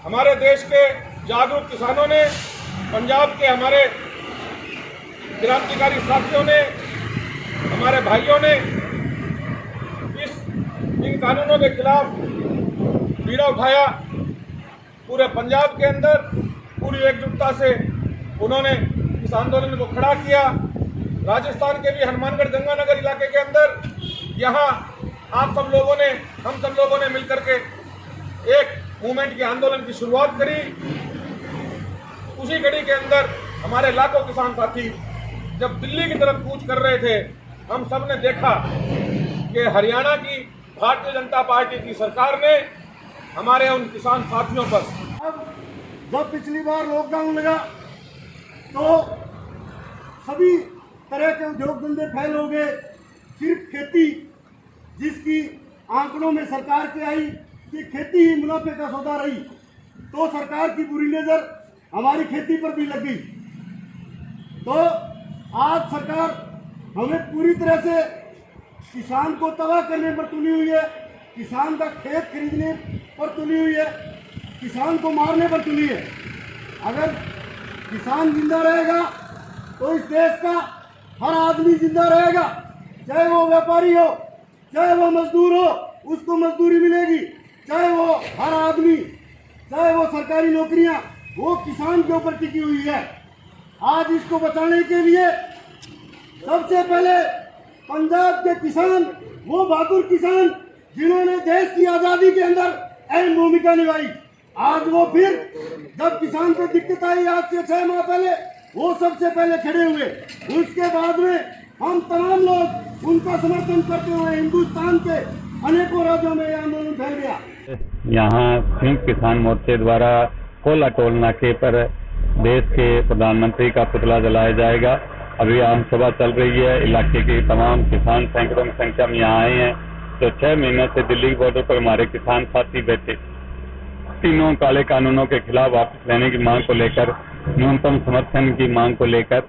S11: हमारे देश के जागरूक किसानों ने, पंजाब के हमारे क्रांतिकारी साथियों ने, हमारे भाइयों ने इन कानूनों के खिलाफ बीड़ा उठाया। पूरे पंजाब के अंदर पूरी एकजुटता से उन्होंने इस आंदोलन को खड़ा किया। राजस्थान के भी हनुमानगढ़ गंगानगर इलाके के अंदर यहाँ हम सब लोगों ने मिलकर के एक मूवमेंट के आंदोलन की शुरुआत करी। उसी घड़ी के अंदर हमारे लाखों किसान साथी जब दिल्ली की तरफ कूच कर रहे थे, हम सब ने देखा कि हरियाणा की भारतीय जनता पार्टी की सरकार ने हमारे उन किसान साथियों पर,
S2: अब जब पिछली बार लॉकडाउन लगा तो सभी तरह के उद्योग धंधे फैल हो गए। सिर्फ खेती, जिसकी आंकड़ों में सरकार के आई कि खेती ही मुनाफे का सौदा रही, तो सरकार की बुरी नजर हमारी खेती पर भी लग गई। तो आज सरकार हमें पूरी तरह से किसान को तबाह करने पर तुली हुई है, किसान का खेत खरीदने पर तुली हुई है, किसान को मारने पर तुली है। अगर किसान जिंदा रहेगा तो इस देश का हर आदमी जिंदा रहेगा, चाहे वो व्यापारी हो, चाहे वो मजदूर हो, उसको मजदूरी मिलेगी, चाहे वो हर आदमी, चाहे वो सरकारी नौकरियां, वो किसान के ऊपर टिकी हुई है। आज इसको बचाने के लिए सबसे पहले पंजाब के किसान, वो बहादुर किसान जिन्होंने देश की आज़ादी के अंदर अहम भूमिका निभाई, आज वो फिर जब किसान को दिक्कत आई आज से 6 माह पहले, वो सबसे पहले खड़े हुए। उसके बाद में हम तमाम लोग उनका समर्थन करते हुए हिंदुस्तान के अनेकों राज्यों में यह आंदोलन फैल गया।
S6: यहाँ संयुक्त किसान मोर्चे द्वारा कोला टोल नाके पर देश के प्रधानमंत्री का पुतला जलाया जाएगा। अभी आम सभा चल रही है। इलाके के तमाम किसान सैकड़ों की संख्या में यहाँ आए हैं। तो 6 महीने से दिल्ली बॉर्डर पर हमारे किसान साथी बैठे, तीनों काले कानूनों के खिलाफ वापस लेने की मांग को लेकर, न्यूनतम समर्थन की मांग को लेकर,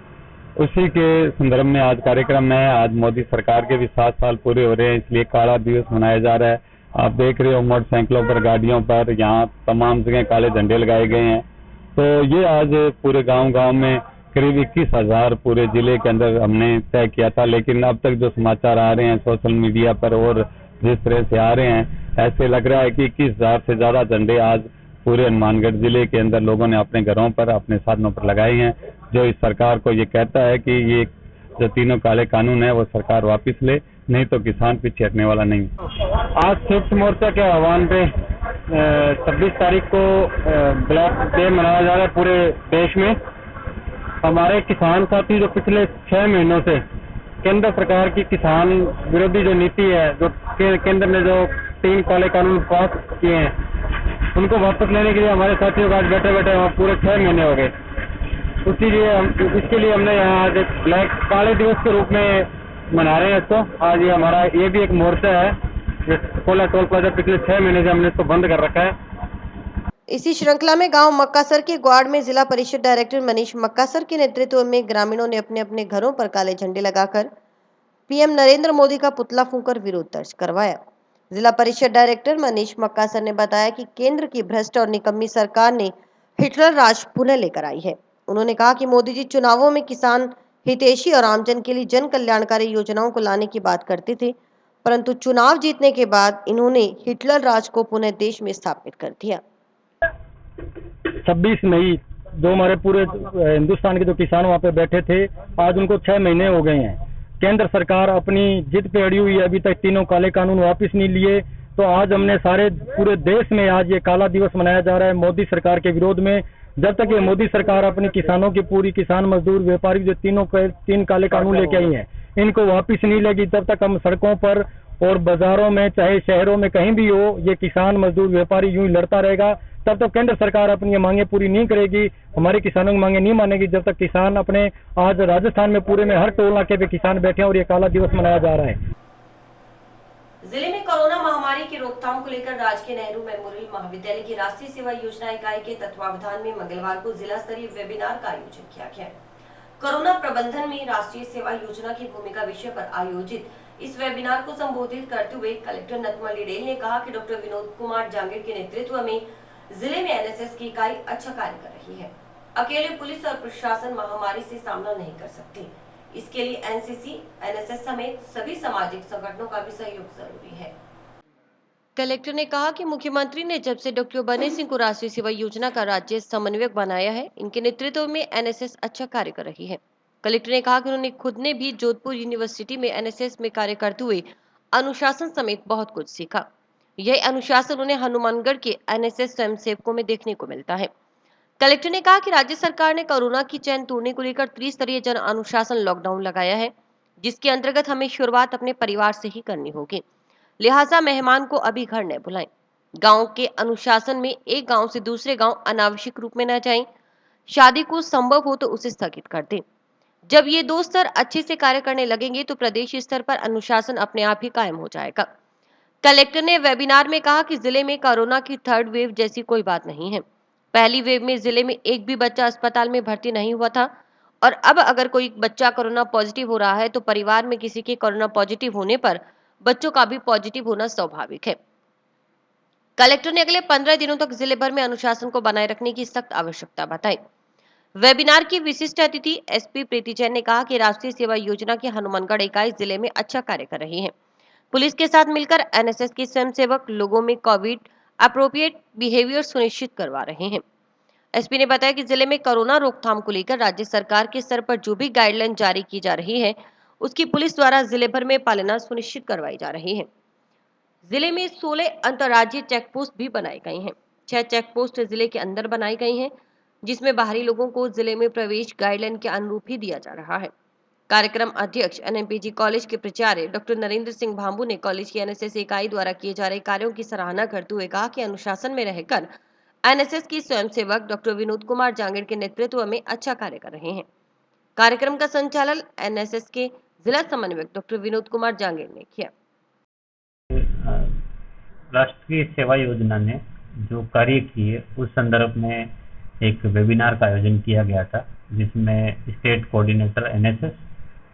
S6: उसी के संदर्भ में आज कार्यक्रम है। आज मोदी सरकार के भी 7 साल पूरे हो रहे हैं, इसलिए काला दिवस मनाया जा रहा है। आप देख रहे हो मोटरसाइकिलों पर, गाड़ियों पर, यहाँ तमाम जगह काले झंडे लगाए गए हैं। तो ये आज पूरे गांव में करीब 21,000 पूरे जिले के अंदर हमने तय किया था, लेकिन अब तक जो समाचार आ रहे हैं सोशल मीडिया पर और जिस तरह से आ रहे हैं, ऐसे लग रहा है कि 21,000 से ज़्यादा झंडे आज पूरे हनुमानगढ़ जिले के अंदर लोगों ने अपने घरों पर, अपने साधनों पर लगाए हैं, जो इस सरकार को ये कहता है कि ये जो तीनों काले कानून है वो सरकार वापस ले, नहीं तो किसान पीछे हटने वाला नहीं। आज संयुक्त मोर्चा के आह्वान पे 26 तारीख को ब्लैक डे मनाया जा रहा है पूरे देश में। हमारे किसान साथी जो पिछले 6 महीनों से केंद्र सरकार की किसान विरोधी जो नीति है, जो केंद्र ने जो 3 काले कानून पास किए हैं, उनको वापस लेने के लिए हमारे साथियों को आज बैठे बैठे वहाँ पूरे 6 महीने हो गए। इसके लिए हमने यहाँ आज ब्लैक काले दिवस के रूप में मना रहे हैं इसको। आज ये भी एक मोर्चा है, कोला टोल प्लाजा पिछले 6 महीने से हमने इसको बंद कर रखा है।
S1: इसी श्रृंखला में गांव मक्कासर के ग्वाड़ में जिला परिषद डायरेक्टर मनीष मक्कासर के नेतृत्व में ग्रामीणों ने अपने अपने घरों पर काले झंडे लगाकर पीएम नरेंद्र मोदी का पुतला फूंकर विरोध दर्ज करवाया। जिला परिषद डायरेक्टर मनीष मक्कासर ने बताया कि केंद्र की भ्रष्ट और निकम्मी सरकार ने हिटलर राज पुनः लेकर आई है। उन्होंने कहा कि मोदी जी चुनावों में किसान हितैषी और आमजन के लिए जन कल्याणकारी योजनाओं को लाने की बात करते थे, परंतु चुनाव जीतने के बाद इन्होंने हिटलर राज को पुनः देश में स्थापित कर दिया।
S12: 26 मई जो हमारे पूरे हिंदुस्तान के जो किसान वहाँ पे बैठे थे, आज उनको 6 महीने हो गए हैं। केंद्र सरकार अपनी जिद पे अड़ी हुई है, अभी तक तीनों काले कानून वापस नहीं लिए। तो आज हमने सारे पूरे देश में आज ये काला दिवस मनाया जा रहा है मोदी सरकार के विरोध में। जब तक ये मोदी सरकार अपनी किसानों की पूरी किसान, मजदूर, व्यापारी जो 3 काले कानून लेके आई हैं, इनको वापस नहीं लेगी, तब तक हम सड़कों पर और बाजारों में, चाहे शहरों में कहीं भी हो, ये किसान, मजदूर, व्यापारी यूं ही लड़ता रहेगा। तब तक केंद्र सरकार अपनी मांगे पूरी नहीं करेगी, हमारे किसानों की मांगे नहीं मानेगी, जब तक किसान अपने, आज राजस्थान में पूरे में हर टोल नाके पे किसान बैठे हैं और ये काला दिवस मनाया जा रहा है।
S1: जिले में कोरोना महामारी की रोकथाम को लेकर राजकीय नेहरू मेमोरियल महाविद्यालय की राष्ट्रीय सेवा योजना इकाई के तत्वावधान में मंगलवार को जिला स्तरीय वेबिनार का आयोजन किया गया। कोरोना प्रबंधन में राष्ट्रीय सेवा योजना की भूमिका विषय पर आयोजित इस वेबिनार को संबोधित करते हुए कलेक्टर नतमल डिडेल ने कहा कि डॉक्टर विनोद कुमार जांगिड़ के नेतृत्व में जिले में एनएसएस की इकाई अच्छा कार्य कर रही है। अकेले पुलिस और प्रशासन महामारी से सामना नहीं कर सकते, इसके लिए एनसीसी, एनएसएस समेत सभी सामाजिक संगठनों का भी सहयोग जरूरी है। कलेक्टर ने कहा कि मुख्यमंत्री ने जब से डॉक्टर बने सिंह को राष्ट्रीय सेवा योजना का राज्य समन्वयक बनाया है, इनके नेतृत्व में एनएसएस अच्छा कार्य कर रही है। कलेक्टर ने कहा कि उन्होंने खुद ने भी जोधपुर यूनिवर्सिटी में एनएसएस में कार्य करते हुए अनुशासन समेत बहुत कुछ सीखा। यह अनुशासन उन्हें हनुमानगढ़ के एनएसएस स्वयंसेवकों में देखने को मिलता है। कलेक्टर ने कहा कि राज्य सरकार ने कोरोना की चैन तोड़ने को लेकर त्रिस्तरीय जन अनुशासन लॉकडाउन लगाया है, जिसके अंतर्गत हमें शुरुआत अपने परिवार से ही करनी होगी। लिहाजा मेहमान को अभी घर न बुलाएं। गांव के अनुशासन में एक गांव से दूसरे गांव अनावश्यक रूप में न जाएं। शादी को संभव हो तो उसे स्थगित कर दें। जब ये 2 स्तर अच्छे से कार्य करने लगेंगे तो प्रदेश स्तर पर अनुशासन अपने आप ही कायम हो जाएगा। कलेक्टर ने वेबिनार में कहा कि जिले में कोरोना की 3rd वेव जैसी कोई बात नहीं है। पहली वेव में जिले में एक भी बच्चा अस्पताल में भर्ती नहीं हुआ था और अब अगर कोई बच्चा कोरोना पॉजिटिव हो रहा है तो परिवार में किसी के कोरोना पॉजिटिव होने पर बच्चों का भी पॉजिटिव होना स्वाभाविक है। कलेक्टर ने अगले 15 दिनों तक जिले भर में अनुशासन को बनाए रखने की सख्त आवश्यकता बताई। वेबिनार की विशिष्ट अतिथि एसपी प्रीति जैन ने कहा कि राष्ट्रीय सेवा योजना की हनुमानगढ़ इकाई जिले में अच्छा कार्य कर रही है। पुलिस के साथ मिलकर एनएसएस के स्वयंसेवक लोगों में कोविड अप्रोप्रिएट बिहेवियर सुनिश्चित करवा रहे हैं। एसपी ने बताया कि जिले में कोरोना रोकथाम को लेकर राज्य सरकार के स्तर पर जो भी गाइडलाइन जारी की जा रही है, उसकी पुलिस द्वारा जिले भर में पालना सुनिश्चित करवाई जा रही है। जिले में 16 अंतर्राज्यीय चेकपोस्ट भी बनाए गए हैं। 6 चेकपोस्ट जिले के अंदर बनाई गई हैं, जिसमें बाहरी लोगों को जिले में प्रवेश गाइडलाइन के अनुरूप ही दिया जा रहा है। कार्यक्रम अध्यक्ष एनएमपीजी कॉलेज के प्राचार्य डॉक्टर नरेंद्र सिंह भांबू ने कॉलेज की एनएसएस इकाई द्वारा किए जा रहे कार्यों की सराहना करते हुए कहा कि अनुशासन में रहकर एनएसएस की स्वयंसेवक डॉक्टर विनोद कुमार जांगिड़ के नेतृत्व में अच्छा कार्य कर रहे हैं। कार्यक्रम का संचालन एनएसएस के जिला समन्वयक डॉक्टर विनोद कुमार जांगिड़ ने किया।
S13: राष्ट्रीय सेवा योजना ने जो कार्य किए उस संदर्भ में एक वेबिनार का आयोजन किया गया था, जिसमें स्टेट कोऑर्डिनेटर एनएसएस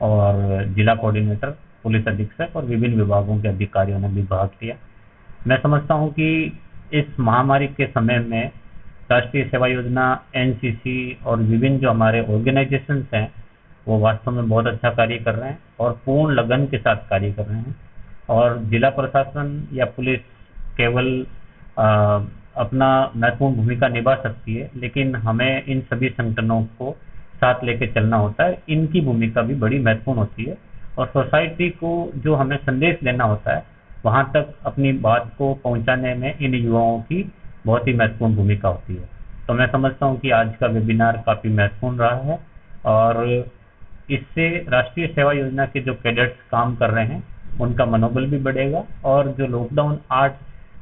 S13: और जिला कोऑर्डिनेटर, पुलिस अधीक्षक और विभिन्न विभागों के अधिकारियों ने भी भाग लिया। मैं समझता हूं कि इस महामारी के समय में राष्ट्रीय सेवा योजना, एनसीसी और विभिन्न जो हमारे ऑर्गेनाइजेशंस हैं वो वास्तव में बहुत अच्छा कार्य कर रहे हैं और पूर्ण लगन के साथ कार्य कर रहे हैं। और जिला प्रशासन या पुलिस केवल अपना महत्वपूर्ण भूमिका निभा सकती है, लेकिन हमें इन सभी संगठनों को साथ लेके चलना होता है। इनकी भूमिका भी बड़ी महत्वपूर्ण होती है और सोसाइटी को जो हमें संदेश देना होता है वहाँ तक अपनी बात को पहुँचाने में इन युवाओं की बहुत ही महत्वपूर्ण भूमिका होती है। तो मैं समझता हूँ कि आज का वेबिनार काफ़ी महत्वपूर्ण रहा है और इससे राष्ट्रीय सेवा योजना के जो कैडेट्स काम कर रहे हैं उनका मनोबल भी बढ़ेगा और जो लॉकडाउन 8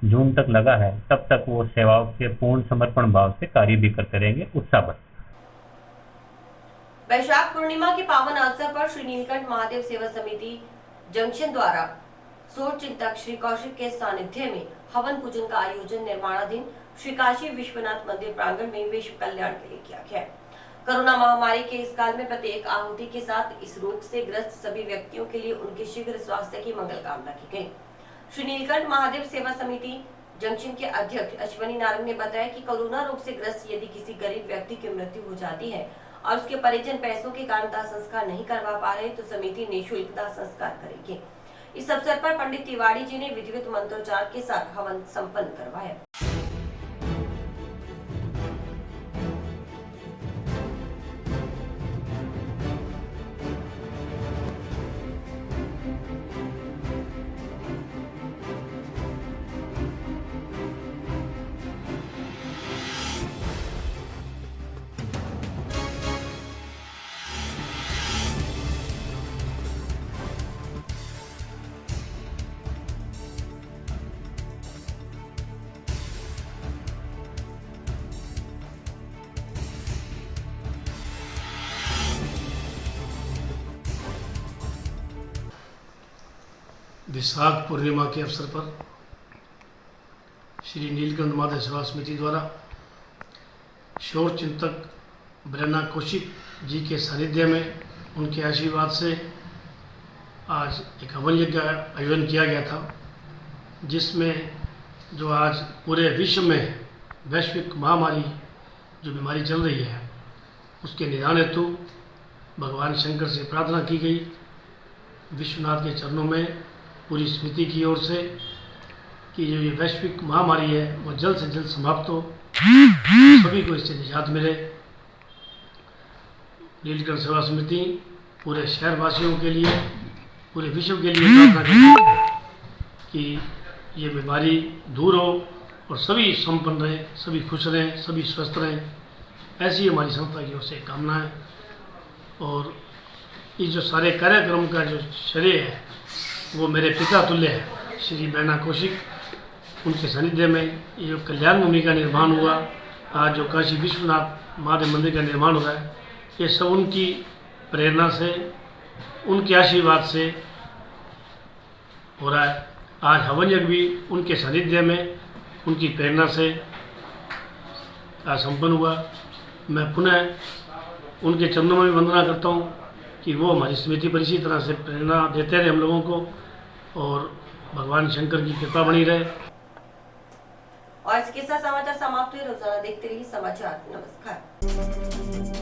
S13: जून तक लगा है तब तक वो सेवाओं के पूर्ण समर्पण भाव से कार्य भी करते रहेंगे, उत्साह बढ़।
S1: वैशाख पूर्णिमा के पावन अवसर पर श्री नीलकंठ महादेव सेवा समिति जंक्शन द्वारा सूर्य चिंतक श्री कौशिक के सानिध्य में हवन पूजन का आयोजन निर्माणाधीन श्री काशी विश्वनाथ मंदिर प्रांगण में विश्व कल्याण के लिए किया गया। कोरोना महामारी के इस काल में प्रत्येक आहुति के साथ इस रोग से ग्रस्त सभी व्यक्तियों के लिए उनके शीघ्र स्वास्थ्य की मंगल कामना की गई। श्री नीलकंठ महादेव सेवा समिति जंक्शन के अध्यक्ष अश्वनी नारंग ने बताया कि कोरोना रोग से ग्रस्त यदि किसी गरीब व्यक्ति की मृत्यु हो जाती है और उसके परिजन पैसों के कारण दाह संस्कार नहीं करवा पा रहे तो समिति निःशुल्क दाह संस्कार करेगी। इस अवसर पर पंडित तिवारी जी ने विधिवत मंत्रोच्चार के साथ हवन संपन्न करवाया।
S14: विशाख पूर्णिमा के अवसर पर श्री नीलकंठ महादेव सेवा समिति द्वारा शौर्य चिंतक ब्रह्मा कौशिक जी के सानिध्य में उनके आशीर्वाद से आज एक हवन यज्ञ का आयोजन किया गया था, जिसमें जो आज पूरे विश्व में वैश्विक महामारी जो बीमारी चल रही है उसके निदान हेतु भगवान शंकर से प्रार्थना की गई। विश्वनाथ के चरणों में पूरी समिति की ओर से कि जो ये वैश्विक महामारी है वो जल्द से जल्द समाप्त हो, सभी को इससे निजात मिले। नीलकंठ सेवा समिति पूरे शहरवासियों के लिए, पूरे विश्व के लिए प्रार्थना करती है कि ये बीमारी दूर हो और सभी संपन्न रहें, सभी खुश रहें, सभी स्वस्थ रहें, ऐसी हमारी संस्था की ओर से कामना है। और इस जो सारे कार्यक्रम का जो श्रेय है वो मेरे पिता तुल्य है श्री ब्रह्मा कौशिक, उनके सानिध्य में ये जो कल्याण भूमि का निर्माण हुआ, आज जो काशी विश्वनाथ महादेव मंदिर का निर्माण हो रहा है, ये सब उनकी प्रेरणा से, उनके आशीर्वाद से हो रहा है। आज हवन यज्ञ भी उनके सानिध्य में, उनकी प्रेरणा से आज संपन्न हुआ। मैं पुनः उनके चरणों में वंदना करता हूँ कि वो हमारी समिति पर इसी तरह से प्रेरणा देते रहे हम लोगों को और भगवान शंकर की कृपा बनी रहे।
S1: और इसके साथ समाचार समाप्त हुए। रोजाना देखते रहिए समाचार। नमस्कार।